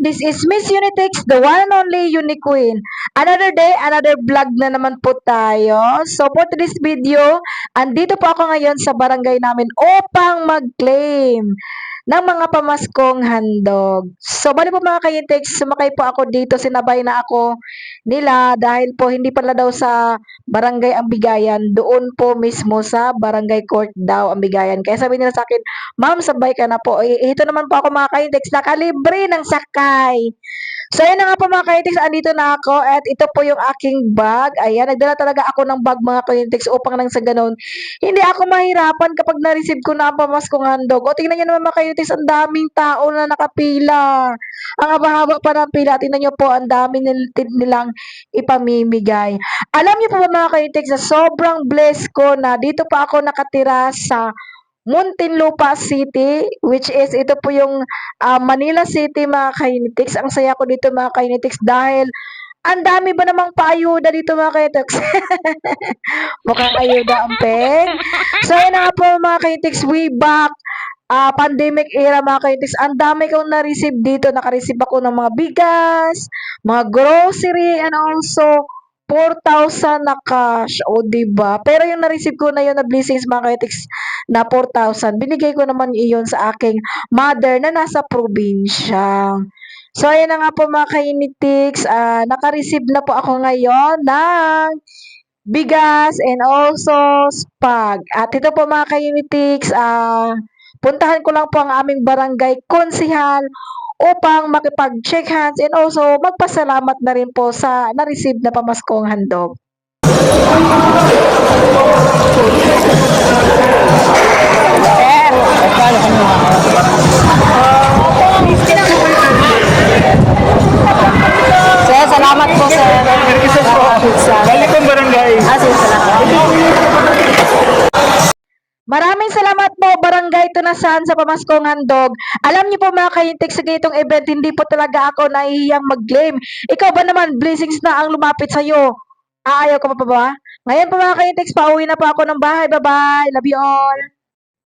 This is Miss Unitex, the one and only Uniqueen. Another day, another vlog na naman po tayo. So for today's video, andito po ako ngayon sa barangay namin upang mag-claim ng mga pamaskong handog. So bali po mga ka-Unitex, sumakay po ako dito, sinabay na ako nila dahil po hindi pala daw sa barangay ang bigayan, doon po mismo sa barangay court daw ang bigayan. Kaya sabi nila sa akin, ma'am, sabay ka na po. Ito naman po ako mga ka-Unitex, nakalibre ng sakay. So, ayun na nga po mga ka-Unitex, andito na ako at ito po yung aking bag. Ayan, nagdala talaga ako ng bag mga ka-Unitex upang nang sa ganun, hindi ako mahirapan kapag na-receive ko na ang pamaskong handog. O, tingnan nyo naman mga ka-Unitex, ang daming tao na nakapila. Ang haba-haba pa ng pila. Tingnan nyo po, ang dami nilang ipamimigay. Alam niyo po ba mga ka-Unitex, na sobrang blessed ko na dito pa ako nakatira sa Muntinlupa City, which is ito po yung Manila City mga ka-Unitex. Ang saya ko dito mga ka-Unitex dahil ang dami ba namang paayuda dito mga ka-Unitex? Mukhang ayuda ang peg. So yun na nga po mga ka-Unitex, way back pandemic era mga ka-Unitex, ang dami kong na-receive dito. Naka-receive ako ng mga bigas, mga grocery, and also 4,000 na cash. O, diba? Pero yung na-receive ko na yun na blessings mga ka-Unitex na 4,000, binigay ko naman iyon sa aking mother na nasa probinsya. So, ayan na nga po mga ka-Unitex, naka-receive na po ako ngayon ng bigas and also spag. At ito po mga ka-Unitex, puntahan ko lang po ang aming barangay konsihal upang makipag-check hands and also magpasalamat na rin po sa na-receive na pamaskong handog. Sir, salamat po sir. Balik ang barangay. Maraming salamat po Barangay Tunasan sa pamaskong handog. Alam niyo po mga ka-Unitex, sa ganitong event hindi po talaga ako nahihiyang mag-claim. Ikaw ba naman, blessings na ang lumapit sa iyo? Aayaw ka pa ba? Ngayon po mga ka-Unitex, pauwi na po ako ng bahay. Bye-bye. Love you all.